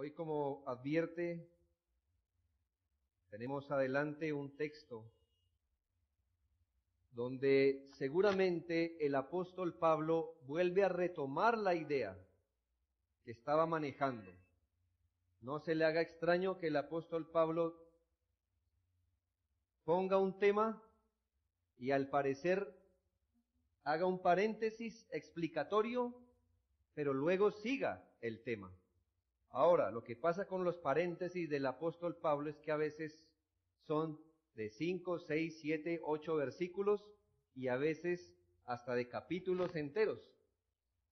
Hoy, como advierte, tenemos adelante un texto donde seguramente el apóstol Pablo vuelve a retomar la idea que estaba manejando. No se le haga extraño que el apóstol Pablo ponga un tema y al parecer haga un paréntesis explicatorio, pero luego siga el tema. Ahora, lo que pasa con los paréntesis del apóstol Pablo es que a veces son de 5, 6, 7, 8 versículos y a veces hasta de capítulos enteros.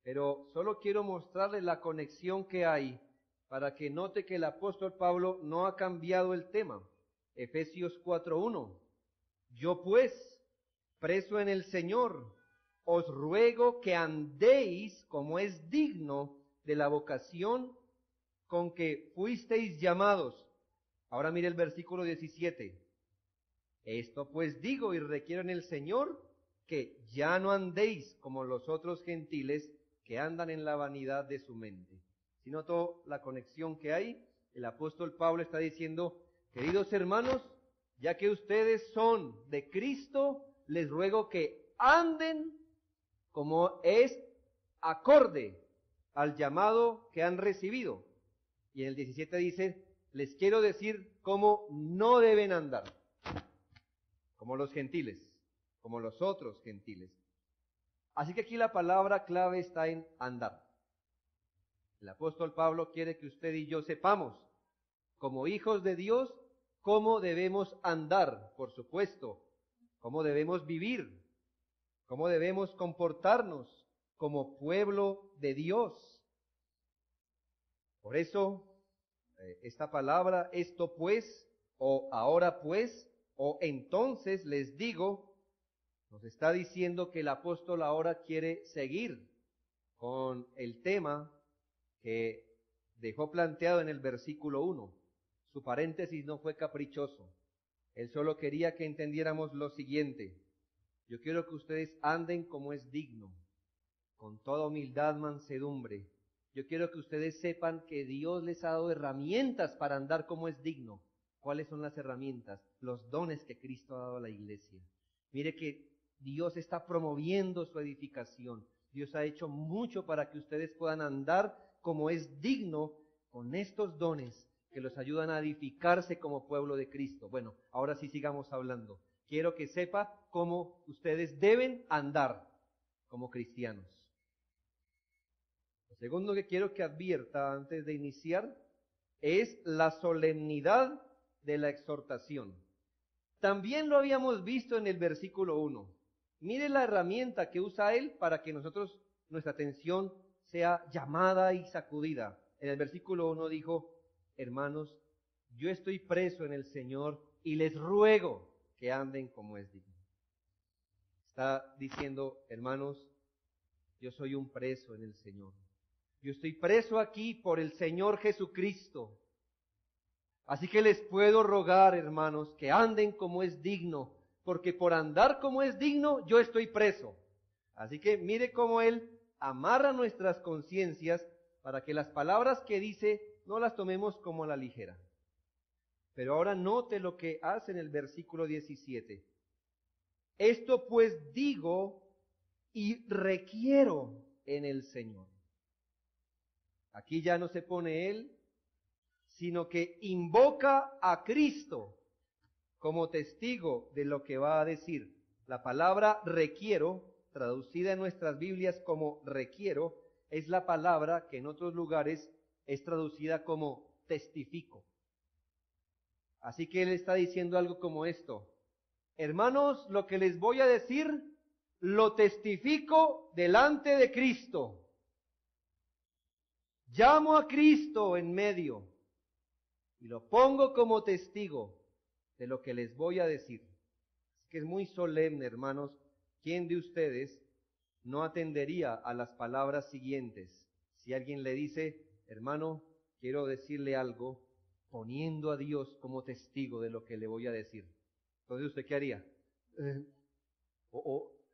Pero solo quiero mostrarles la conexión que hay para que note que el apóstol Pablo no ha cambiado el tema. Efesios 4:1. Yo pues, preso en el Señor, os ruego que andéis como es digno de la vocación con que fuisteis llamados. Ahora mire el versículo 17. Esto pues digo y requiero en el Señor que ya no andéis como los otros gentiles que andan en la vanidad de su mente. Si notó la conexión que hay, el apóstol Pablo está diciendo, queridos hermanos, ya que ustedes son de Cristo, les ruego que anden como es acorde al llamado que han recibido. Y en el 17 dice, les quiero decir cómo no deben andar, como los gentiles, como los otros gentiles. Así que aquí la palabra clave está en andar. El apóstol Pablo quiere que usted y yo sepamos, como hijos de Dios, cómo debemos andar, por supuesto, cómo debemos vivir, cómo debemos comportarnos como pueblo de Dios. Por eso, esta palabra, esto pues, o ahora pues, o entonces les digo, nos está diciendo que el apóstol ahora quiere seguir con el tema que dejó planteado en el versículo 1. Su paréntesis no fue caprichoso. Él solo quería que entendiéramos lo siguiente. Yo quiero que ustedes anden como es digno, con toda humildad, mansedumbre. Yo quiero que ustedes sepan que Dios les ha dado herramientas para andar como es digno. ¿Cuáles son las herramientas? Los dones que Cristo ha dado a la iglesia. Mire que Dios está promoviendo su edificación. Dios ha hecho mucho para que ustedes puedan andar como es digno con estos dones que los ayudan a edificarse como pueblo de Cristo. Bueno, ahora sí sigamos hablando. Quiero que sepa cómo ustedes deben andar como cristianos. Lo segundo que quiero que advierta antes de iniciar es la solemnidad de la exhortación. También lo habíamos visto en el versículo 1. Mire la herramienta que usa él para que nuestra atención sea llamada y sacudida. En el versículo 1 dijo, hermanos, yo estoy preso en el Señor y les ruego que anden como es digno. Está diciendo, hermanos, yo soy un preso en el Señor. Yo estoy preso aquí por el Señor Jesucristo. Así que les puedo rogar, hermanos, que anden como es digno, porque por andar como es digno, yo estoy preso. Así que mire cómo Él amarra nuestras conciencias para que las palabras que dice no las tomemos como a la ligera. Pero ahora note lo que hace en el versículo 17. Esto pues digo y requiero en el Señor. Aquí ya no se pone él, sino que invoca a Cristo como testigo de lo que va a decir. La palabra requiero, traducida en nuestras Biblias como requiero, es la palabra que en otros lugares es traducida como testifico. Así que él está diciendo algo como esto. Hermanos, lo que les voy a decir, lo testifico delante de Cristo. Llamo a Cristo en medio y lo pongo como testigo de lo que les voy a decir. Así que es muy solemne, hermanos. ¿Quién de ustedes no atendería a las palabras siguientes? Si alguien le dice, hermano, quiero decirle algo, poniendo a Dios como testigo de lo que le voy a decir. Entonces, ¿usted qué haría?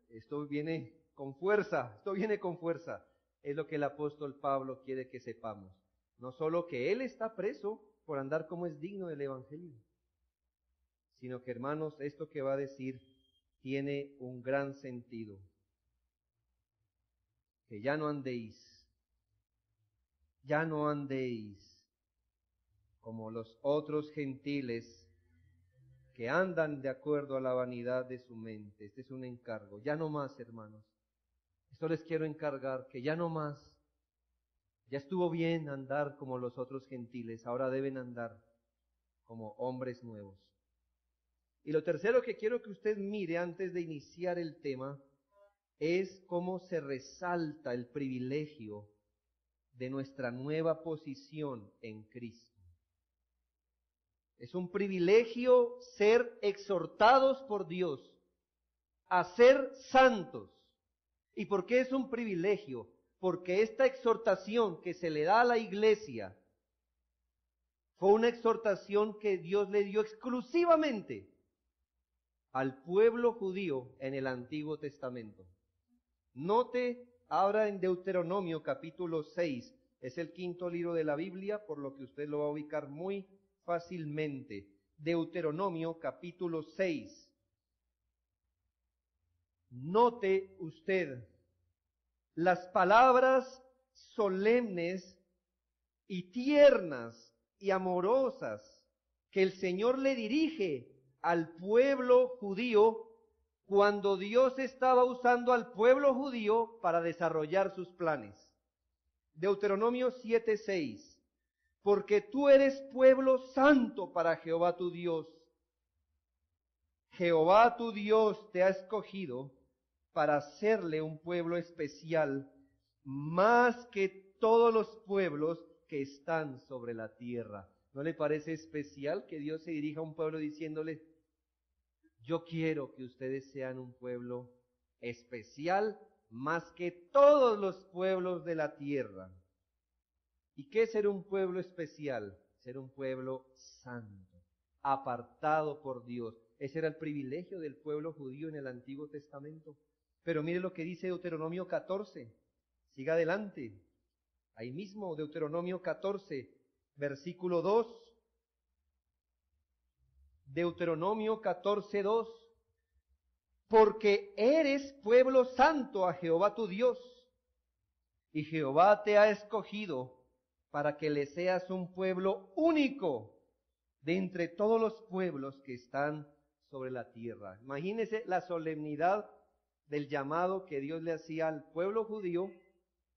Esto viene con fuerza, esto viene con fuerza. Es lo que el apóstol Pablo quiere que sepamos. No solo que él está preso por andar como es digno del Evangelio, sino que, hermanos, esto que va a decir tiene un gran sentido. Que ya no andéis como los otros gentiles que andan de acuerdo a la vanidad de su mente. Este es un encargo. Ya no más, hermanos. Esto les quiero encargar, que ya no más. Ya estuvo bien andar como los otros gentiles, ahora deben andar como hombres nuevos. Y lo tercero que quiero que usted mire antes de iniciar el tema es cómo se resalta el privilegio de nuestra nueva posición en Cristo. Es un privilegio ser exhortados por Dios a ser santos. ¿Y por qué es un privilegio? Porque esta exhortación que se le da a la iglesia fue una exhortación que Dios le dio exclusivamente al pueblo judío en el Antiguo Testamento. Note ahora en Deuteronomio capítulo 6, es el quinto libro de la Biblia, por lo que usted lo va a ubicar muy fácilmente. Deuteronomio capítulo 6. Note usted las palabras solemnes y tiernas y amorosas que el Señor le dirige al pueblo judío cuando Dios estaba usando al pueblo judío para desarrollar sus planes. Deuteronomio 7:6. Porque tú eres pueblo santo para Jehová tu Dios. Jehová tu Dios te ha escogido para hacerle un pueblo especial, más que todos los pueblos que están sobre la tierra. ¿No le parece especial que Dios se dirija a un pueblo diciéndole, yo quiero que ustedes sean un pueblo especial más que todos los pueblos de la tierra? ¿Y qué es ser un pueblo especial? Ser un pueblo santo, apartado por Dios. Ese era el privilegio del pueblo judío en el Antiguo Testamento. Pero mire lo que dice Deuteronomio 14. Siga adelante. Ahí mismo, Deuteronomio 14, versículo 2. Deuteronomio 14:2. Porque eres pueblo santo a Jehová tu Dios, y Jehová te ha escogido para que le seas un pueblo único de entre todos los pueblos que están sobre la tierra. Imagínese la solemnidad del llamado que Dios le hacía al pueblo judío,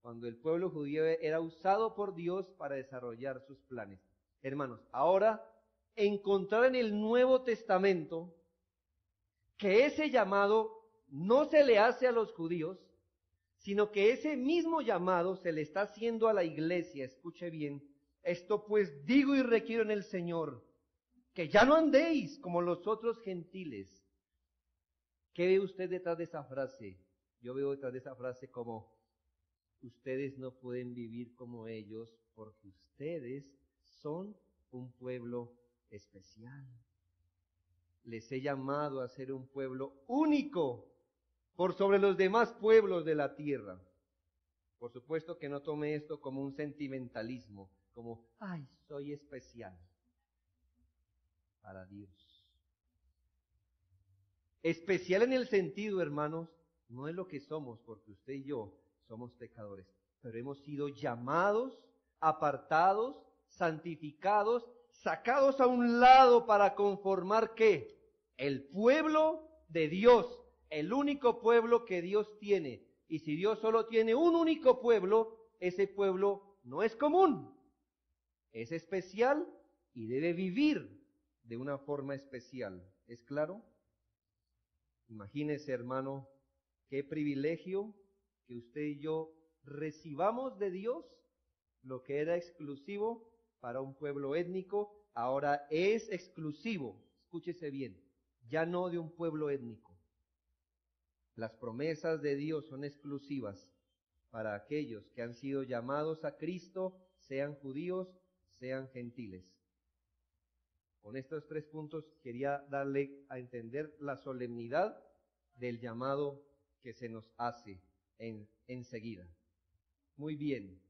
cuando el pueblo judío era usado por Dios para desarrollar sus planes. Hermanos, ahora encontrar en el Nuevo Testamento que ese llamado no se le hace a los judíos, sino que ese mismo llamado se le está haciendo a la iglesia. Escuche bien, esto pues digo y requiero en el Señor, que ya no andéis como los otros gentiles. ¿Qué ve usted detrás de esa frase? Yo veo detrás de esa frase como, ustedes no pueden vivir como ellos porque ustedes son un pueblo especial. Les he llamado a ser un pueblo único por sobre los demás pueblos de la tierra. Por supuesto que no tome esto como un sentimentalismo, como, ay, soy especial para Dios. Especial en el sentido, hermanos, no es lo que somos, porque usted y yo somos pecadores, pero hemos sido llamados, apartados, santificados, sacados a un lado para conformar ¿qué? El pueblo de Dios, el único pueblo que Dios tiene. Y si Dios solo tiene un único pueblo, ese pueblo no es común, es especial y debe vivir de una forma especial. ¿Es claro? Imagínese, hermano, qué privilegio que usted y yo recibamos de Dios lo que era exclusivo para un pueblo étnico, ahora es exclusivo, escúchese bien, ya no de un pueblo étnico. Las promesas de Dios son exclusivas para aquellos que han sido llamados a Cristo, sean judíos, sean gentiles. Con estos 3 puntos quería darle a entender la solemnidad del llamado que se nos hace enseguida. Muy bien.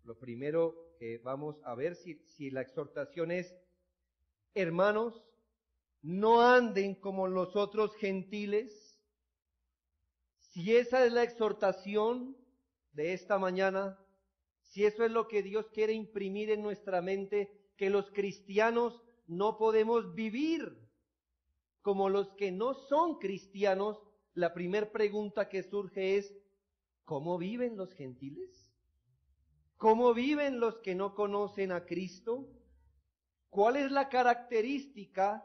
Lo primero que vamos a ver si la exhortación es, hermanos, no anden como los otros gentiles. Si esa es la exhortación de esta mañana, si eso es lo que Dios quiere imprimir en nuestra mente, que los cristianos no podemos vivir como los que no son cristianos, la primera pregunta que surge es, ¿cómo viven los gentiles? ¿Cómo viven los que no conocen a Cristo? ¿Cuál es la característica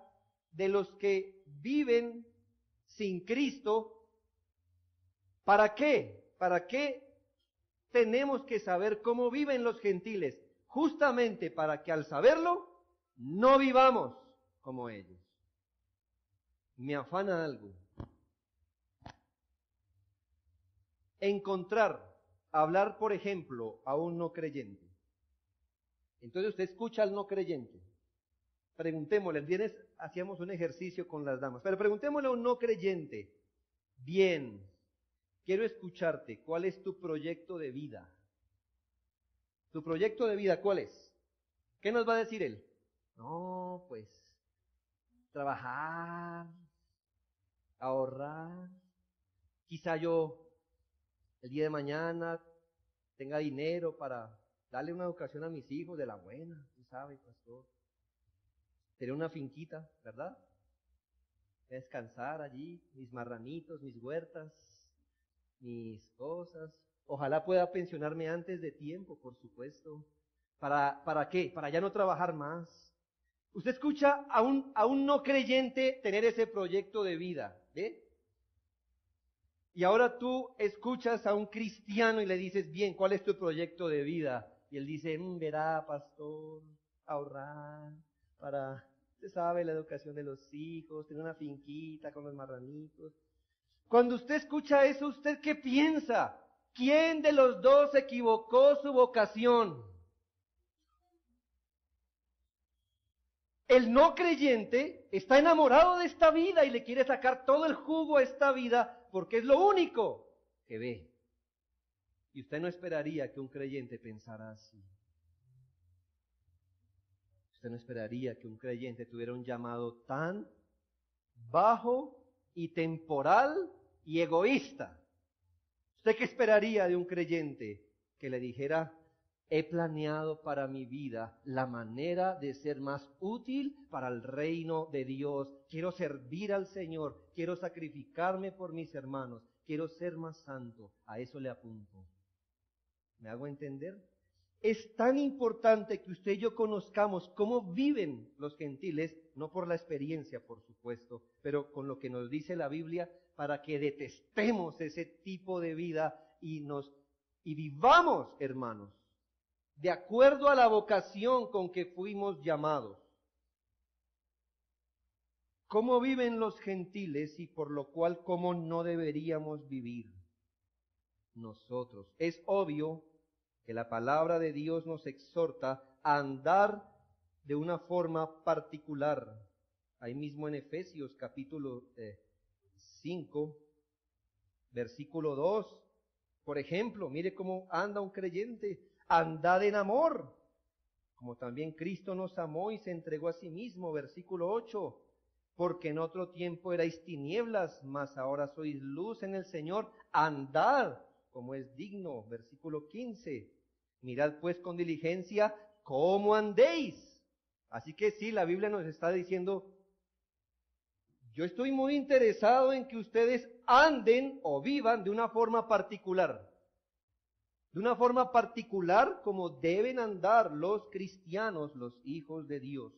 de los que viven sin Cristo? ¿Para qué? ¿Para qué tenemos que saber cómo viven los gentiles? Justamente para que al saberlo, no vivamos como ellos. Me afana algo. Hablar, por ejemplo, a un no creyente. Entonces usted escucha al no creyente. Preguntémosle, el viernes hacíamos un ejercicio con las damas, pero preguntémosle a un no creyente, bien, quiero escucharte, ¿cuál es tu proyecto de vida? ¿Tu proyecto de vida cuál es? ¿Qué nos va a decir él? No, pues, trabajar, ahorrar, quizá yo el día de mañana tenga dinero para darle una educación a mis hijos de la buena, tú sabes, pastor. Tener una finquita, ¿verdad? Descansar allí, mis marranitos, mis huertas, mis cosas. Ojalá pueda pensionarme antes de tiempo, por supuesto. ¿Para qué? Para ya no trabajar más. Usted escucha a un no creyente tener ese proyecto de vida, ¿ve? Y ahora tú escuchas a un cristiano y le dices, bien, ¿cuál es tu proyecto de vida? Y él dice, verá, pastor, ahorrar para, usted sabe, la educación de los hijos, tener una finquita con los marranitos. Cuando usted escucha eso, ¿usted qué piensa? ¿Quién de los dos equivocó su vocación? El no creyente está enamorado de esta vida y le quiere sacar todo el jugo a esta vida porque es lo único que ve. Y usted no esperaría que un creyente pensara así. Usted no esperaría que un creyente tuviera un llamado tan bajo y temporal y egoísta. ¿Usted qué esperaría de un creyente que le dijera, he planeado para mi vida la manera de ser más útil para el reino de Dios? Quiero servir al Señor, quiero sacrificarme por mis hermanos, quiero ser más santo. A eso le apunto. ¿Me hago entender? Es tan importante que usted y yo conozcamos cómo viven los gentiles, no por la experiencia, por supuesto, pero con lo que nos dice la Biblia, para que detestemos ese tipo de vida y vivamos, hermanos, de acuerdo a la vocación con que fuimos llamados. ¿Cómo viven los gentiles y por lo cual cómo no deberíamos vivir nosotros? Es obvio que la palabra de Dios nos exhorta a andar de una forma particular. Ahí mismo en Efesios capítulo 5, versículo 2, por ejemplo, mire cómo anda un creyente, andad en amor, como también Cristo nos amó y se entregó a sí mismo, versículo 8, porque en otro tiempo erais tinieblas, mas ahora sois luz en el Señor, andad como es digno, versículo 15, mirad pues con diligencia cómo andéis. Así que sí, la Biblia nos está diciendo, yo estoy muy interesado en que ustedes anden o vivan de una forma particular. De una forma particular como deben andar los cristianos, los hijos de Dios.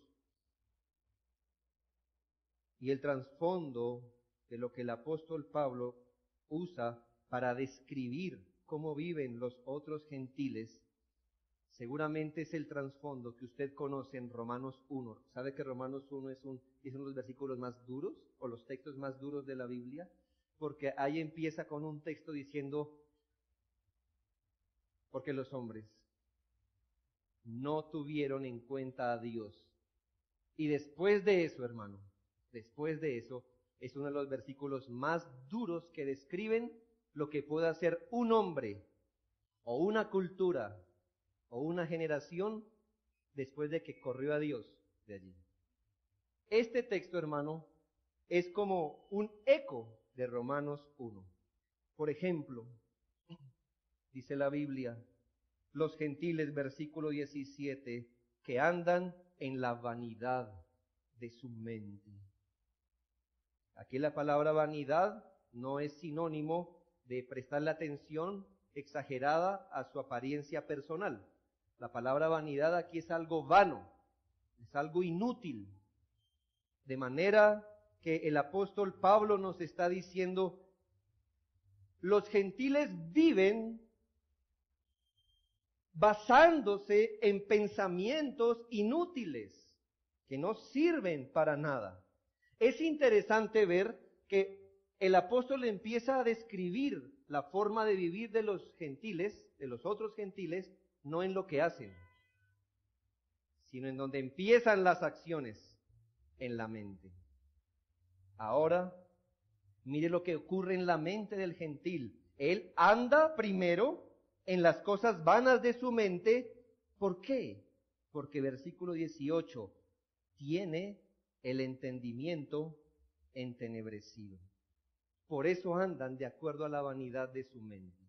Y el trasfondo de lo que el apóstol Pablo usa para describir cómo viven los otros gentiles, seguramente es el trasfondo que usted conoce en Romanos 1. ¿Sabe que Romanos 1 es uno de los versículos más duros o los textos más duros de la Biblia? Porque ahí empieza con un texto diciendo, porque los hombres no tuvieron en cuenta a Dios. Y después de eso, hermano, después de eso, es uno de los versículos más duros que describen lo que puede hacer un hombre o una cultura o una generación después de que corrió a Dios de allí. Este texto, hermano, es como un eco de Romanos 1. Por ejemplo, dice la Biblia, los gentiles, versículo 17, que andan en la vanidad de su mente. Aquí la palabra vanidad no es sinónimo de prestarle atención exagerada a su apariencia personal. La palabra vanidad aquí es algo vano, es algo inútil. De manera que el apóstol Pablo nos está diciendo, los gentiles viven basándose en pensamientos inútiles que no sirven para nada. Es interesante ver que el apóstol empieza a describir la forma de vivir de los gentiles, de los otros gentiles, no en lo que hacen, sino en donde empiezan las acciones, en la mente. Ahora, mire lo que ocurre en la mente del gentil. Él anda primero en las cosas vanas de su mente. ¿Por qué? Porque versículo 18, tiene el entendimiento entenebrecido. Por eso andan de acuerdo a la vanidad de su mente.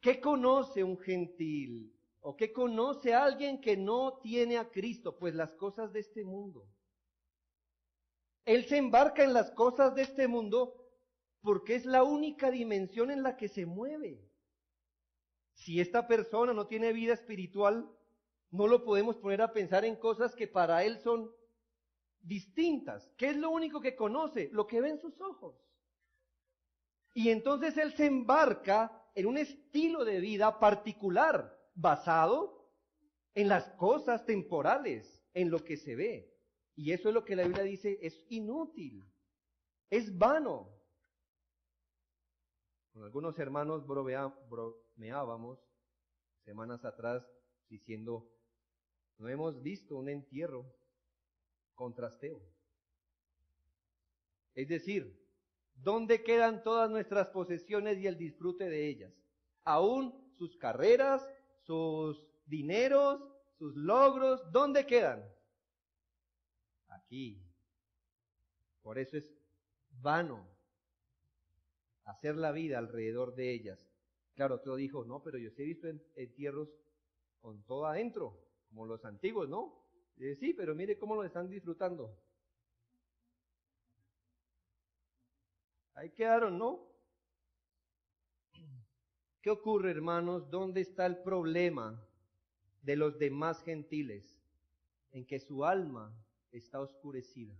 ¿Qué conoce un gentil? ¿O qué conoce alguien que no tiene a Cristo? Pues las cosas de este mundo. Él se embarca en las cosas de este mundo porque es la única dimensión en la que se mueve. Si esta persona no tiene vida espiritual, no lo podemos poner a pensar en cosas que para él son distintas. ¿Qué es lo único que conoce? Lo que ve en sus ojos. Y entonces él se embarca en un estilo de vida particular, basado en las cosas temporales, en lo que se ve. Y eso es lo que la Biblia dice, es inútil, es vano. Con algunos hermanos bromeábamos semanas atrás diciendo, no hemos visto un entierro con trasteo. Es decir, ¿dónde quedan todas nuestras posesiones y el disfrute de ellas? Aún sus carreras, sus dineros, sus logros, ¿dónde quedan? Aquí. Por eso es vano hacer la vida alrededor de ellas. Claro, otro dijo, no, pero yo sí he visto entierros con todo adentro, como los antiguos, ¿no? Sí, pero mire cómo lo están disfrutando. Ahí quedaron, ¿no? ¿Qué ocurre, hermanos? ¿Dónde está el problema de los demás gentiles? En que su alma está oscurecida,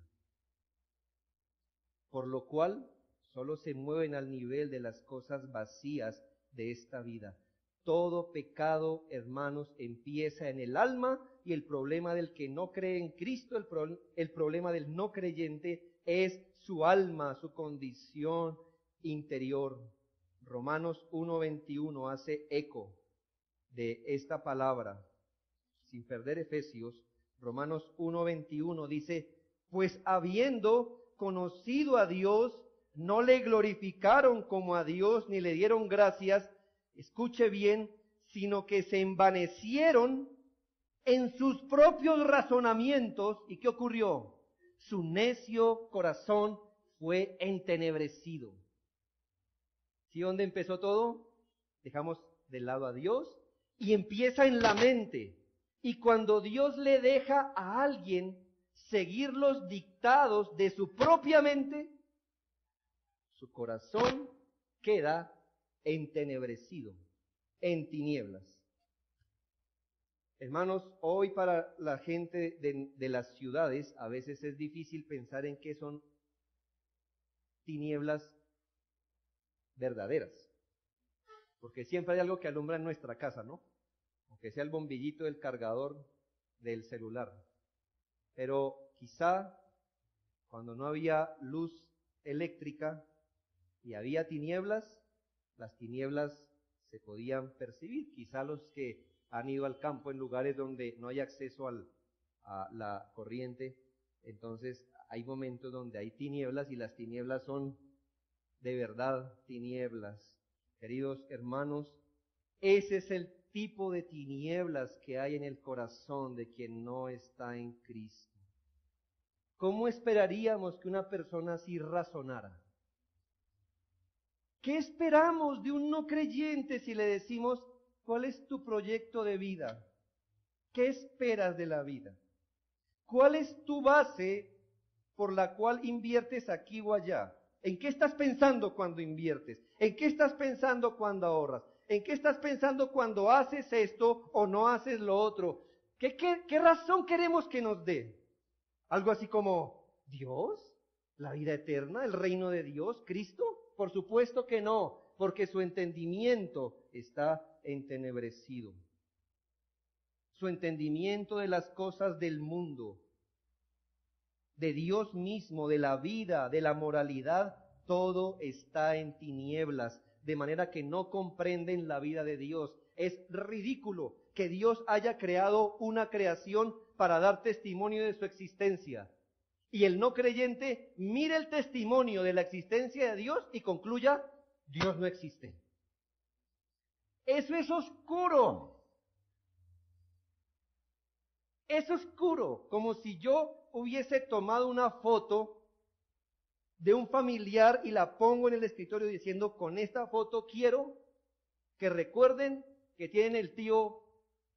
por lo cual solo se mueven al nivel de las cosas vacías de esta vida. Todo pecado, hermanos, empieza en el alma, y el problema del que no cree en Cristo, el problema del no creyente es su alma, su condición interior. Romanos 1:21 hace eco de esta palabra, sin perder Efesios. Romanos 1:21 dice, pues habiendo conocido a Dios, no le glorificaron como a Dios, ni le dieron gracias, escuche bien, sino que se envanecieron en sus propios razonamientos. ¿Y qué ocurrió? Su necio corazón fue entenebrecido. ¿Sí? ¿Dónde empezó todo? Dejamos de lado a Dios y empieza en la mente. Y cuando Dios le deja a alguien seguir los dictados de su propia mente, su corazón queda entenebrecido, en tinieblas. Hermanos, hoy para la gente de las ciudades a veces es difícil pensar en qué son tinieblas verdaderas, porque siempre hay algo que alumbra en nuestra casa, ¿no? Aunque sea el bombillito del cargador del celular. Pero quizá cuando no había luz eléctrica y había tinieblas, las tinieblas se podían percibir. Quizá los que han ido al campo en lugares donde no hay acceso a la corriente, entonces hay momentos donde hay tinieblas y las tinieblas son de verdad tinieblas. Queridos hermanos, ese es el tipo de tinieblas que hay en el corazón de quien no está en Cristo. ¿Cómo esperaríamos que una persona así razonara? ¿Qué esperamos de un no creyente si le decimos, ¿cuál es tu proyecto de vida? ¿Qué esperas de la vida? ¿Cuál es tu base por la cual inviertes aquí o allá? ¿En qué estás pensando cuando inviertes? ¿En qué estás pensando cuando ahorras? ¿En qué estás pensando cuando haces esto o no haces lo otro? ¿Qué razón queremos que nos dé? Algo así como, ¿Dios? ¿La vida eterna? ¿El reino de Dios? ¿Cristo? Por supuesto que no, porque su entendimiento está entenebrecido. Su entendimiento de las cosas del mundo, de Dios mismo, de la vida, de la moralidad, todo está en tinieblas, de manera que no comprenden la vida de Dios. Es ridículo que Dios haya creado una creación para dar testimonio de su existencia. Y el no creyente mire el testimonio de la existencia de Dios y concluya, Dios no existe. Eso es oscuro. Es oscuro, como si yo hubiese tomado una foto de un familiar y la pongo en el escritorio diciendo, con esta foto quiero que recuerden que tienen el tío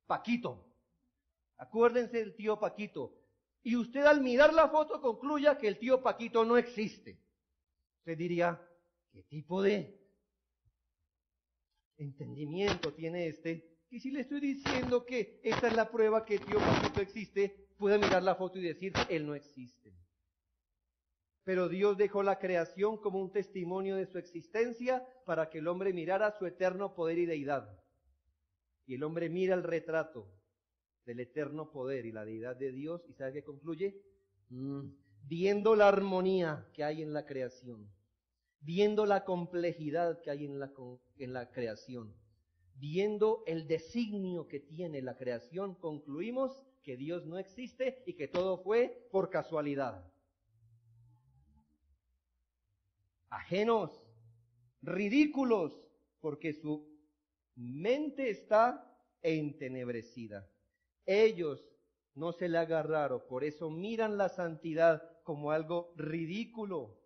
Paquito. Acuérdense del tío Paquito. Y usted al mirar la foto concluya que el tío Paquito no existe. Usted diría, ¿qué tipo de entendimiento tiene este? Y si le estoy diciendo que esta es la prueba que el tío Paquito existe, puede mirar la foto y decir, él no existe. Pero Dios dejó la creación como un testimonio de su existencia para que el hombre mirara su eterno poder y deidad. Y el hombre mira el retrato del eterno poder y la deidad de Dios, y ¿sabe qué concluye? Viendo la armonía que hay en la creación, viendo la complejidad que hay en la creación, viendo el designio que tiene la creación, concluimos que Dios no existe y que todo fue por casualidad. Ajenos, ridículos, porque su mente está entenebrecida. Ellos no se le agarraron, por eso miran la santidad como algo ridículo.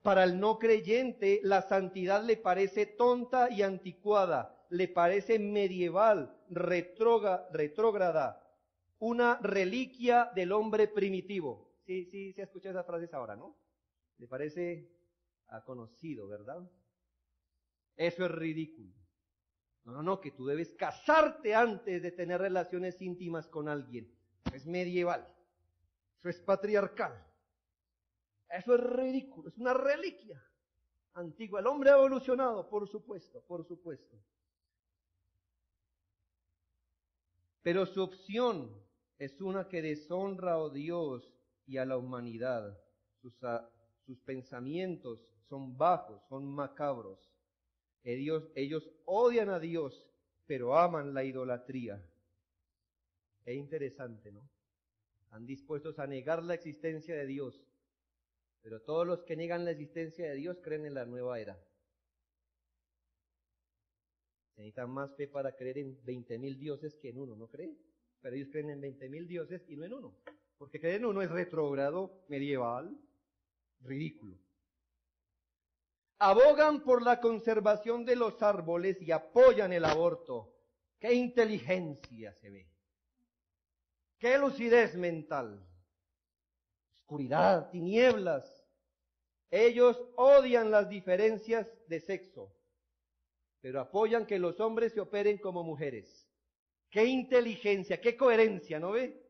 Para el no creyente, la santidad le parece tonta y anticuada, le parece medieval, retrógrada, una reliquia del hombre primitivo. Sí, se escucha esas frases ahora, ¿no? Le parece conocido, ¿verdad? Eso es ridículo. No, que tú debes casarte antes de tener relaciones íntimas con alguien. Es medieval. Eso es patriarcal. Eso es ridículo, es una reliquia antigua. El hombre ha evolucionado, por supuesto, por supuesto. Pero su opción es una que deshonra a Dios y a la humanidad. Sus pensamientos son bajos, son macabros. Ellos odian a Dios, pero aman la idolatría. Es interesante, ¿no? Están dispuestos a negar la existencia de Dios, pero todos los que niegan la existencia de Dios creen en la nueva era. Se necesita más fe para creer en 20,000 dioses que en uno, ¿no cree? Pero ellos creen en 20,000 dioses y no en uno. Porque creer en uno es retrógrado, medieval, ridículo. Abogan por la conservación de los árboles y apoyan el aborto. ¡Qué inteligencia se ve! ¡Qué lucidez mental! Oscuridad, tinieblas. Ellos odian las diferencias de sexo, pero apoyan que los hombres se operen como mujeres. ¡Qué inteligencia, qué coherencia! ¿No ve?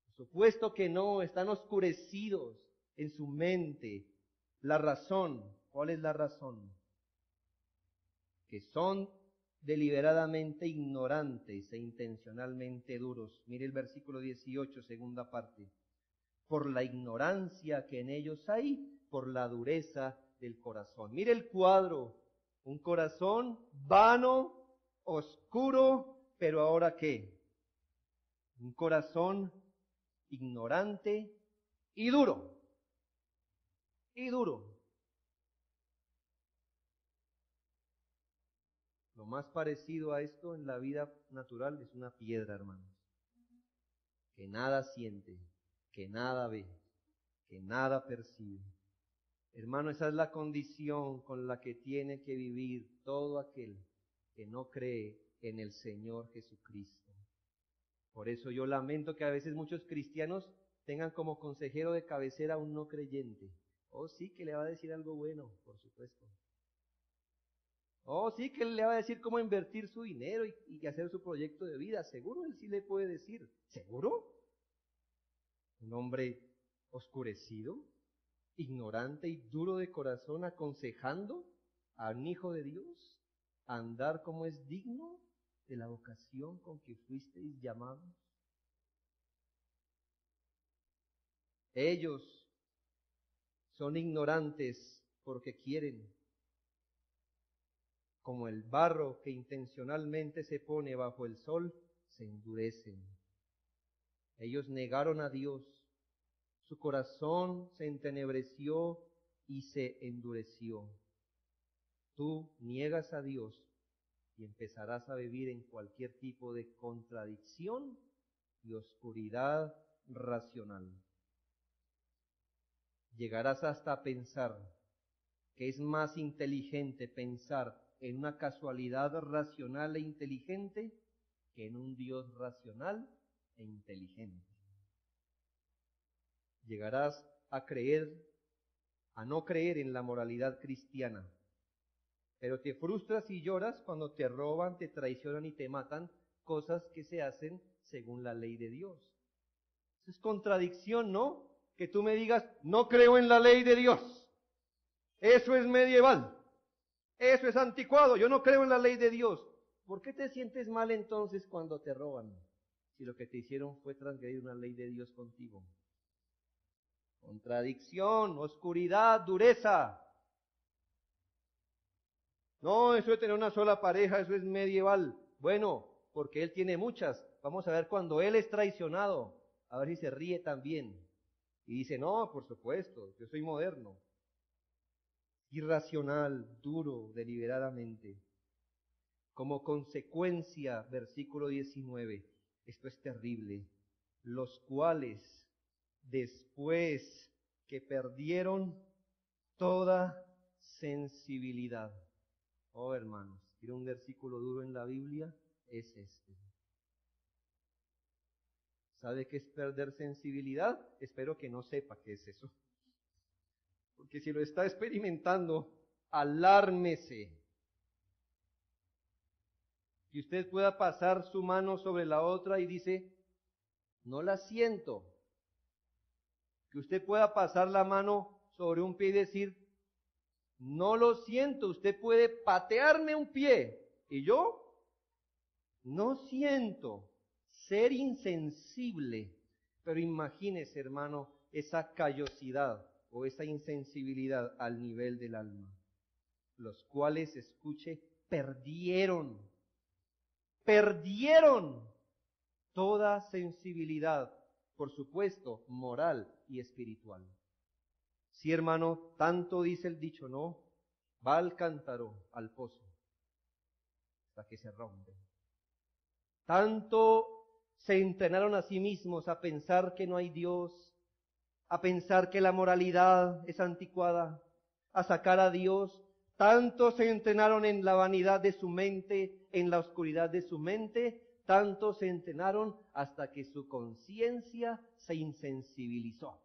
Por supuesto que no, están oscurecidos en su mente. La razón, ¿cuál es la razón? Que son deliberadamente ignorantes e intencionalmente duros. Mire el versículo 18, segunda parte. Por la ignorancia que en ellos hay, por la dureza del corazón. Mire el cuadro, un corazón vano, oscuro, pero ahora ¿qué? Un corazón ignorante y duro. Y duro. Lo más parecido a esto en la vida natural es una piedra, hermanos, que nada siente, que nada ve, que nada percibe. Hermano, esa es la condición con la que tiene que vivir todo aquel que no cree en el Señor Jesucristo. Por eso yo lamento que a veces muchos cristianos tengan como consejero de cabecera a un no creyente. Oh, sí, que le va a decir algo bueno, por supuesto. Oh, sí, que le va a decir cómo invertir su dinero y hacer su proyecto de vida. Seguro él sí le puede decir. ¿Seguro? Un hombre oscurecido, ignorante y duro de corazón, aconsejando a un hijo de Dios a andar como es digno de la vocación con que fuisteis llamados. Ellos son ignorantes porque quieren, como el barro que intencionalmente se pone bajo el sol, se endurecen. Ellos negaron a Dios, su corazón se entenebreció y se endureció. Tú niegas a Dios y empezarás a vivir en cualquier tipo de contradicción y oscuridad racional. Llegarás hasta pensar que es más inteligente pensar en una casualidad racional e inteligente que en un Dios racional e inteligente. Llegarás a no creer en la moralidad cristiana, pero te frustras y lloras cuando te roban, te traicionan y te matan, cosas que se hacen según la ley de Dios. Eso es contradicción, ¿no? Que tú me digas, no creo en la ley de Dios. Eso es medieval. Eso es anticuado. Yo no creo en la ley de Dios. ¿Por qué te sientes mal entonces cuando te roban? Si lo que te hicieron fue transgredir una ley de Dios contigo. Contradicción, oscuridad, dureza. No, eso de tener una sola pareja, eso es medieval. Bueno, porque él tiene muchas. Vamos a ver cuando él es traicionado, a ver si se ríe también. Y dice, no, por supuesto, yo soy moderno. Irracional, duro, deliberadamente. Como consecuencia, versículo 19, esto es terrible, los cuales después que perdieron toda sensibilidad. Oh, hermanos, quiero un versículo duro en la Biblia, es este. ¿Sabe qué es perder sensibilidad? Espero que no sepa qué es eso. Porque si lo está experimentando, alármese. Que usted pueda pasar su mano sobre la otra y dice, no la siento. Que usted pueda pasar la mano sobre un pie y decir, no lo siento. Usted puede patearme un pie y yo no siento. Ser insensible. Pero imagínese, hermano, esa callosidad o esa insensibilidad al nivel del alma. Los cuales, escuche, perdieron toda sensibilidad, por supuesto, moral y espiritual. Sí, hermano, tanto dice el dicho, ¿no? Va al cántaro, al pozo, hasta que se rompe. Tanto se entrenaron a sí mismos a pensar que no hay Dios, a pensar que la moralidad es anticuada, a sacar a Dios. Tanto se entrenaron en la vanidad de su mente, en la oscuridad de su mente, tanto se entrenaron hasta que su conciencia se insensibilizó.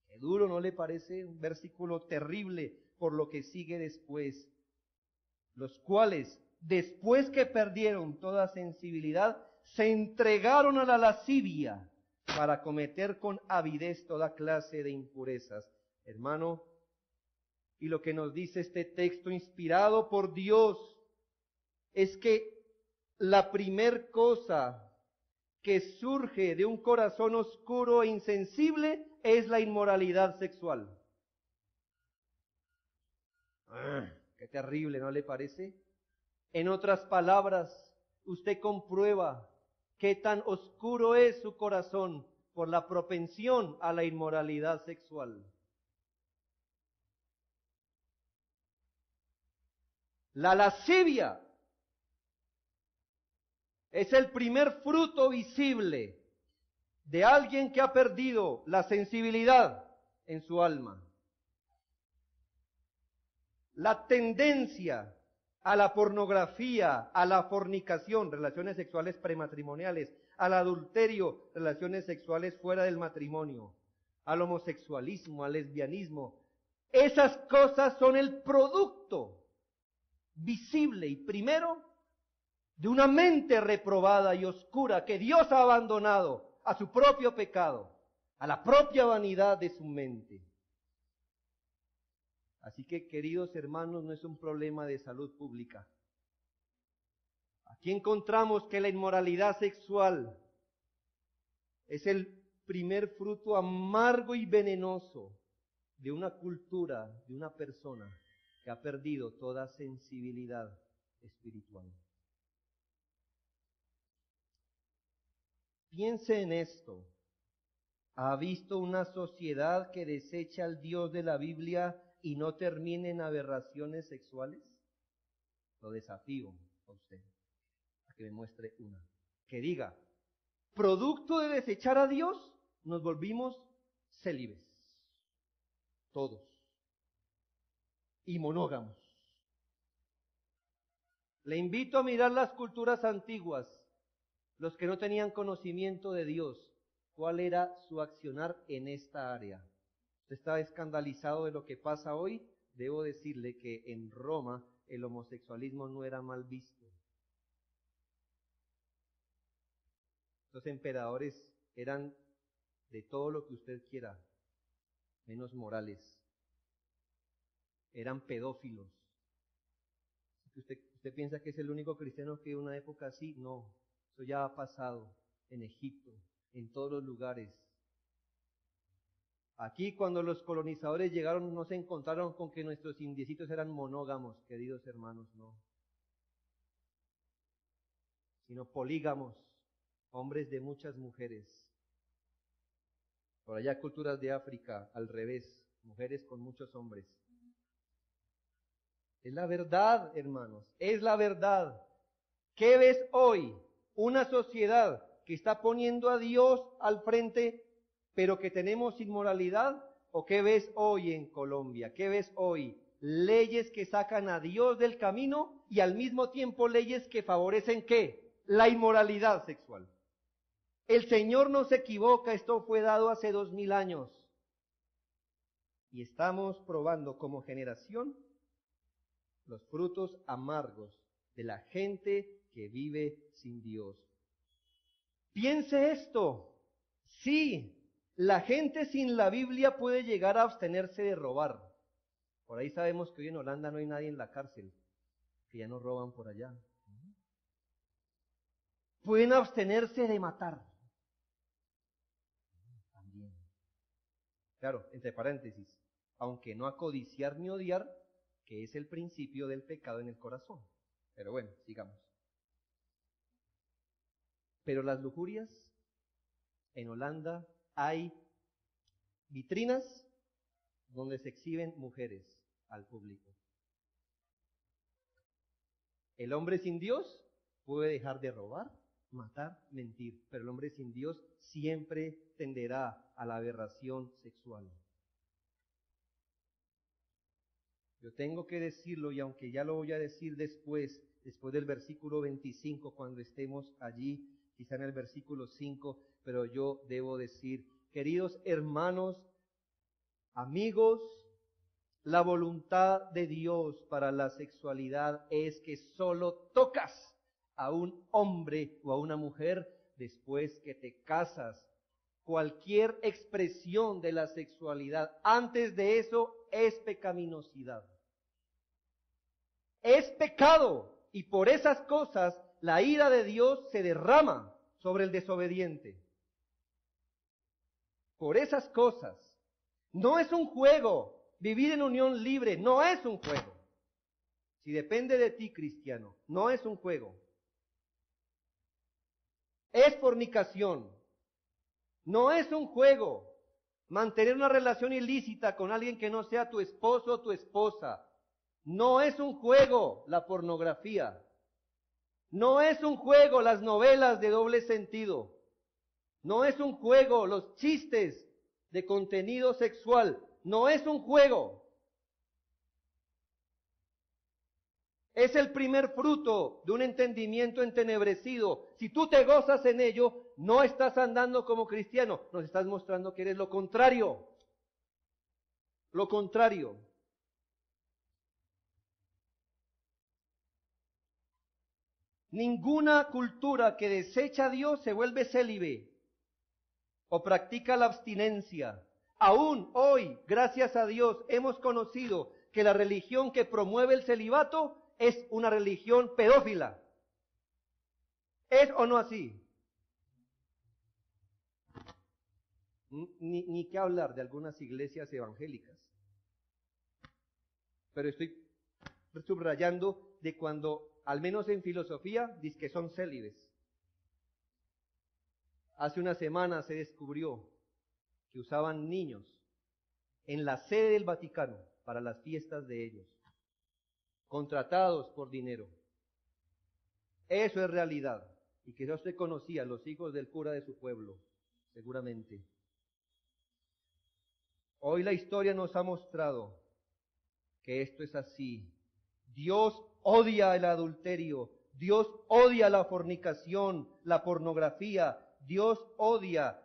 Qué duro, ¿no le parece? Un versículo terrible por lo que sigue después. Los cuales, después que perdieron toda sensibilidad, se entregaron a la lascivia para cometer con avidez toda clase de impurezas. Hermano, y lo que nos dice este texto inspirado por Dios es que la primer cosa que surge de un corazón oscuro e insensible es la inmoralidad sexual. Qué terrible, ¿no le parece? En otras palabras, usted comprueba qué tan oscuro es su corazón por la propensión a la inmoralidad sexual. La lascivia Es el primer fruto visible de alguien que ha perdido la sensibilidad en su alma. La tendencia a la pornografía, a la fornicación, relaciones sexuales prematrimoniales, al adulterio, relaciones sexuales fuera del matrimonio, al homosexualismo, al lesbianismo. Esas cosas son el producto visible y primero de una mente reprobada y oscura que Dios ha abandonado a su propio pecado, a la propia vanidad de su mente. Así que, queridos hermanos, no es un problema de salud pública. Aquí encontramos que la inmoralidad sexual es el primer fruto amargo y venenoso de una cultura, de una persona que ha perdido toda sensibilidad espiritual. Piense en esto. ¿Ha visto una sociedad que desecha al Dios de la Biblia y no termine en aberraciones sexuales? Lo desafío a usted a que me muestre una. Que diga, producto de desechar a Dios, nos volvimos célibes. Todos. Y monógamos. Le invito a mirar las culturas antiguas, los que no tenían conocimiento de Dios. ¿Cuál era su accionar en esta área? ¿Usted está escandalizado de lo que pasa hoy? Debo decirle que en Roma el homosexualismo no era mal visto. Los emperadores eran de todo lo que usted quiera, menos morales. Eran pedófilos. ¿Usted piensa que es el único cristiano que vive una época así? No, eso ya ha pasado en Egipto, en todos los lugares. Aquí cuando los colonizadores llegaron no se encontraron con que nuestros indiecitos eran monógamos, queridos hermanos, no. Sino polígamos, hombres de muchas mujeres. Por allá culturas de África, al revés, mujeres con muchos hombres. Es la verdad, hermanos, es la verdad. ¿Qué ves hoy? Una sociedad que está poniendo a Dios al frente, pero que tenemos inmoralidad. ¿O qué ves hoy en Colombia? ¿Qué ves hoy? Leyes que sacan a Dios del camino y al mismo tiempo leyes que favorecen ¿qué? La inmoralidad sexual. El Señor no se equivoca, esto fue dado hace 2000 años. Y estamos probando como generación los frutos amargos de la gente que vive sin Dios. Piense esto, sí, la gente sin la Biblia puede llegar a abstenerse de robar. Por ahí sabemos que hoy en Holanda no hay nadie en la cárcel, que ya no roban por allá. Pueden abstenerse de matar. También. Claro, entre paréntesis, aunque no a codiciar ni odiar, que es el principio del pecado en el corazón. Pero bueno, sigamos. Pero las lujurias, en Holanda hay vitrinas donde se exhiben mujeres al público. El hombre sin Dios puede dejar de robar, matar, mentir, pero el hombre sin Dios siempre tenderá a la aberración sexual. Yo tengo que decirlo, y aunque ya lo voy a decir después del versículo 25, cuando estemos allí, quizá en el versículo 5, pero yo debo decir, queridos hermanos, amigos, la voluntad de Dios para la sexualidad es que solo tocas a un hombre o a una mujer después que te casas. Cualquier expresión de la sexualidad antes de eso es pecaminosidad. Es pecado y por esas cosas la ira de Dios se derrama sobre el desobediente. Por esas cosas. No es un juego. Vivir en unión libre no es un juego. Si depende de ti, cristiano, no es un juego. Es fornicación. No es un juego. Mantener una relación ilícita con alguien que no sea tu esposo o tu esposa. No es un juego la pornografía. No es un juego las novelas de doble sentido. No es un juego los chistes de contenido sexual. No es un juego. Es el primer fruto de un entendimiento entenebrecido. Si tú te gozas en ello, no estás andando como cristiano. Nos estás mostrando que eres lo contrario. Lo contrario. Ninguna cultura que desecha a Dios se vuelve célibe o practica la abstinencia. Aún hoy, gracias a Dios, hemos conocido que la religión que promueve el celibato es una religión pedófila. ¿Es o no así? Ni qué hablar de algunas iglesias evangélicas. Pero estoy subrayando de cuando, al menos en filosofía, dice que son célibes. Hace una semana se descubrió que usaban niños en la sede del Vaticano para las fiestas de ellos, contratados por dinero. Eso es realidad. Y que usted conocía los hijos del cura de su pueblo, seguramente. Hoy la historia nos ha mostrado que esto es así. Dios odia el adulterio, Dios odia la fornicación, la pornografía, Dios odia.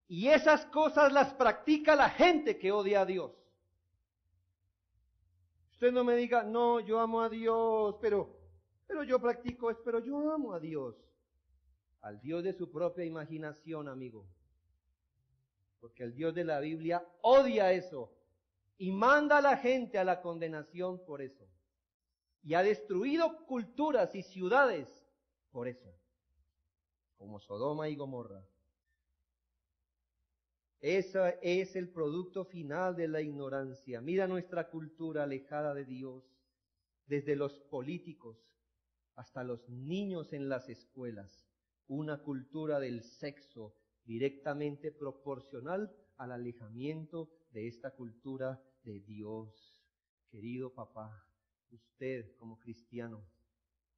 Y esas cosas las practica la gente que odia a Dios. Usted no me diga, no, yo amo a Dios, pero yo practico esto, pero yo amo a Dios. Al Dios de su propia imaginación, amigo. Porque el Dios de la Biblia odia eso y manda a la gente a la condenación por eso. Y ha destruido culturas y ciudades por eso, como Sodoma y Gomorra. Ese es el producto final de la ignorancia. Mira nuestra cultura alejada de Dios, desde los políticos hasta los niños en las escuelas. Una cultura del sexo directamente proporcional al alejamiento de esta cultura de Dios. Querido papá, usted como cristiano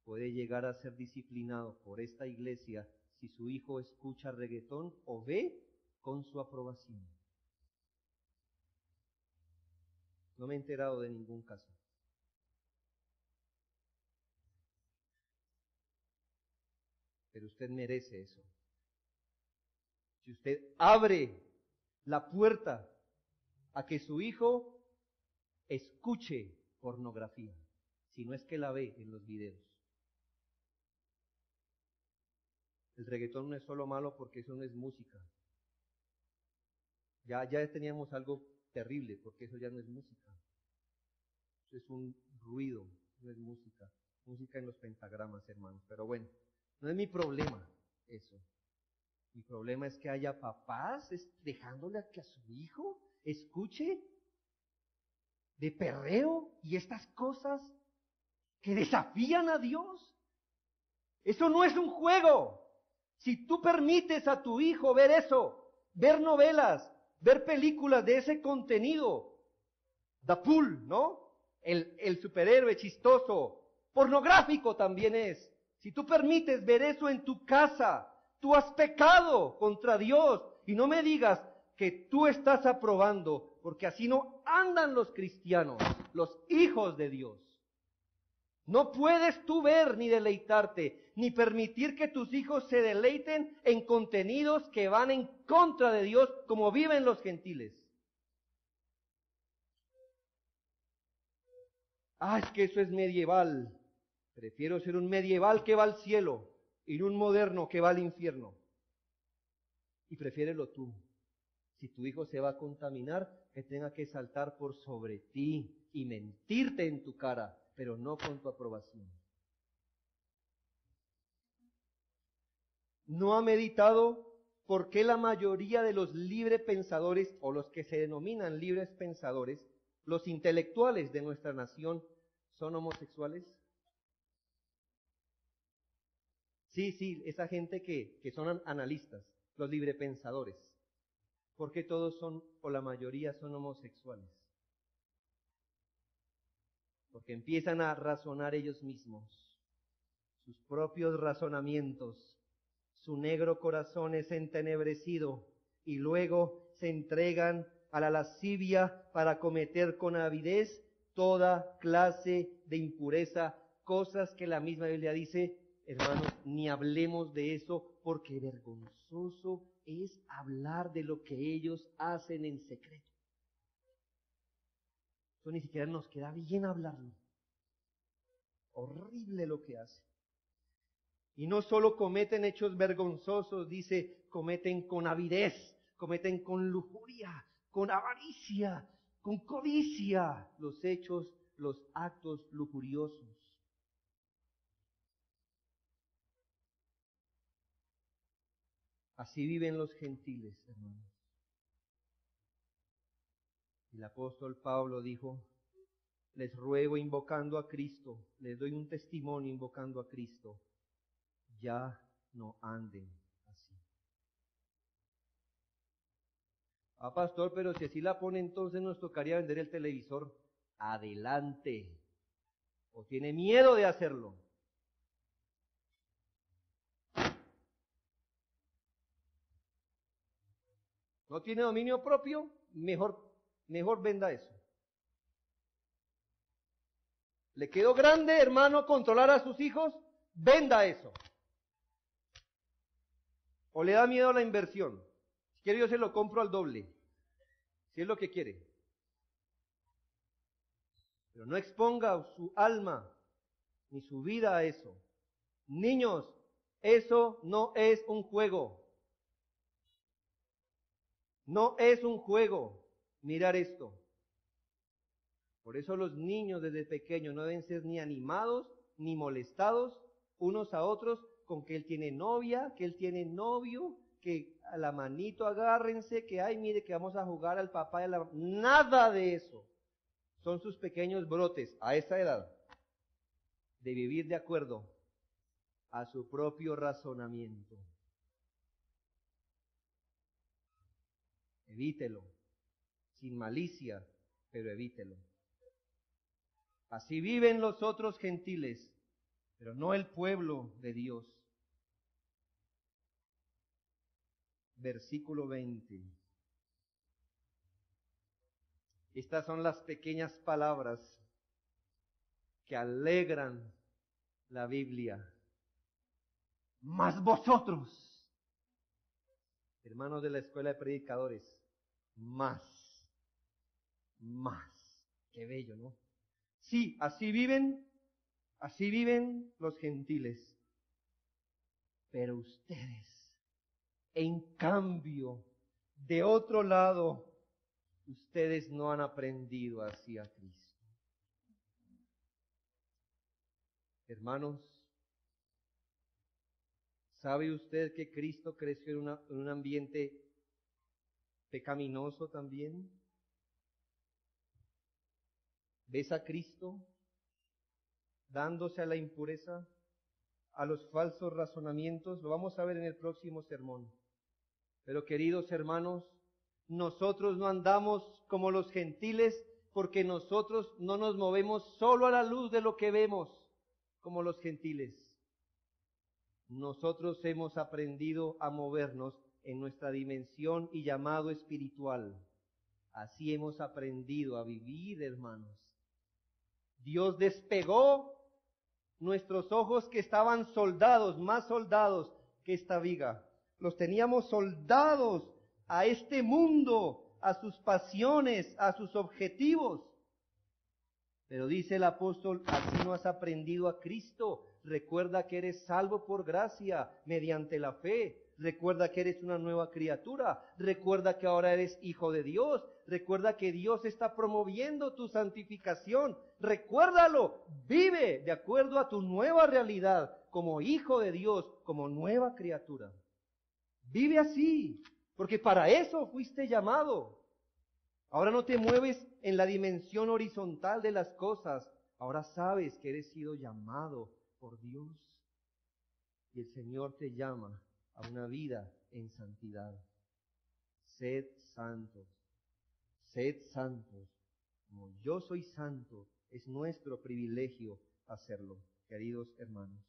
puede llegar a ser disciplinado por esta iglesia si su hijo escucha reggaetón o ve con su aprobación. No me he enterado de ningún caso. Pero usted merece eso. Si usted abre la puerta a que su hijo escuche pornografía, si no es que la ve en los videos. El reggaetón no es solo malo porque eso no es música. Ya teníamos algo terrible porque eso ya no es música. Eso es un ruido, no es música. Música en los pentagramas, hermanos. Pero bueno, no es mi problema eso. Mi problema es que haya papás dejándole a que a su hijo escuche de perreo y estas cosas que desafían a Dios. Eso no es un juego. Si tú permites a tu hijo ver eso, ver novelas, ver películas de ese contenido, Deadpool, ¿no? El superhéroe chistoso, pornográfico también es. Si tú permites ver eso en tu casa, tú has pecado contra Dios. Y no me digas que tú estás aprobando, porque así no andan los cristianos, los hijos de Dios. No puedes tú ver ni deleitarte, ni permitir que tus hijos se deleiten en contenidos que van en contra de Dios como viven los gentiles. Ah, es que eso es medieval. Prefiero ser un medieval que va al cielo y un moderno que va al infierno. Y prefiérelo tú. Si tu hijo se va a contaminar, que tenga que saltar por sobre ti y mentirte en tu cara, pero no con tu aprobación. ¿No ha meditado por qué la mayoría de los libres pensadores, o los que se denominan libres pensadores, los intelectuales de nuestra nación, son homosexuales? Sí, esa gente que son analistas, los librepensadores. ¿Por qué todos son, o la mayoría son homosexuales? Porque empiezan a razonar ellos mismos. sus propios razonamientos. Su negro corazón es entenebrecido y luego se entregan a la lascivia para cometer con avidez toda clase de impureza, cosas que la misma Biblia dice, hermanos, ni hablemos de eso porque vergonzoso es hablar de lo que ellos hacen en secreto. Eso ni siquiera nos queda bien hablarlo. Horrible lo que hacen. Y no solo cometen hechos vergonzosos, dice, cometen con avidez, cometen con lujuria, con avaricia, con codicia los hechos, los actos lujuriosos. Así viven los gentiles, hermanos. El apóstol Pablo dijo, les ruego invocando a Cristo, les doy un testimonio invocando a Cristo, ya no anden así. Ah, pastor, pero si así la pone, entonces nos tocaría vender el televisor. Adelante. ¿O tiene miedo de hacerlo? ¿No tiene dominio propio? Mejor venda eso. ¿Le quedó grande, hermano, controlar a sus hijos? Venda eso. ¿O le da miedo a la inversión? Si quiere yo se lo compro al doble, si es lo que quiere. Pero no exponga su alma ni su vida a eso. Niños, eso no es un juego. No es un juego mirar esto. Por eso los niños desde pequeños no deben ser ni animados ni molestados unos a otros con que él tiene novia, que él tiene novio, que a la manito agárrense, que ay mire que vamos a jugar al papá y a la... Nada de eso. Son sus pequeños brotes a esa edad de vivir de acuerdo a su propio razonamiento. Evítelo, sin malicia, pero evítelo. Así viven los otros gentiles, pero no el pueblo de Dios. Versículo 20. Estas son las pequeñas palabras que alegran la Biblia. Mas vosotros, hermanos de la escuela de predicadores, más. Qué bello, ¿no? Sí, así viven los gentiles. Pero ustedes, en cambio, de otro lado, ustedes no han aprendido así a Cristo. Hermanos, ¿sabe usted que Cristo creció en un ambiente pecaminoso también? ¿Ves a Cristo dándose a la impureza, a los falsos razonamientos? Lo vamos a ver en el próximo sermón. Pero queridos hermanos, nosotros no andamos como los gentiles porque nosotros no nos movemos solo a la luz de lo que vemos como los gentiles. Nosotros hemos aprendido a movernos en nuestra dimensión y llamado espiritual. Así hemos aprendido a vivir, hermanos. Dios despegó nuestros ojos que estaban soldados, más soldados que esta viga. Los teníamos soldados a este mundo, a sus pasiones, a sus objetivos. Pero dice el apóstol, así no has aprendido a Cristo. Recuerda que eres salvo por gracia, mediante la fe. Recuerda que eres una nueva criatura. Recuerda que ahora eres hijo de Dios. Recuerda que Dios está promoviendo tu santificación. Recuérdalo. Vive de acuerdo a tu nueva realidad, como hijo de Dios, como nueva criatura. Vive así, porque para eso fuiste llamado. Ahora no te mueves en la dimensión horizontal de las cosas. Ahora sabes que eres sido llamado por Dios. Y el Señor te llama a una vida en santidad. Sed santos. Sed santos. Como yo soy santo, es nuestro privilegio hacerlo, queridos hermanos.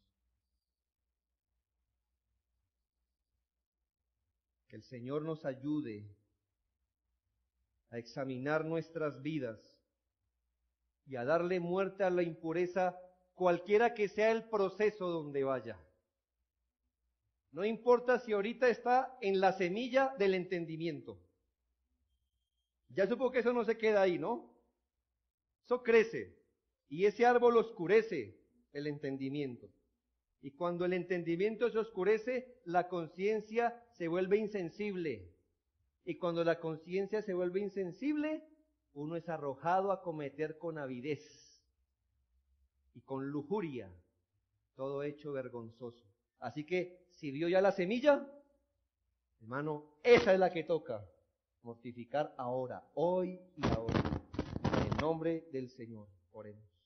Que el Señor nos ayude a examinar nuestras vidas y a darle muerte a la impureza, cualquiera que sea el proceso donde vaya. No importa si ahorita está en la semilla del entendimiento. Ya supo que eso no se queda ahí, ¿no? Eso crece y ese árbol oscurece el entendimiento. Y cuando el entendimiento se oscurece, la conciencia se vuelve insensible. Y cuando la conciencia se vuelve insensible, uno es arrojado a cometer con avidez y con lujuria, todo hecho vergonzoso. Así que, si vio ya la semilla, hermano, esa es la que toca mortificar ahora, hoy y ahora. En el nombre del Señor, oremos.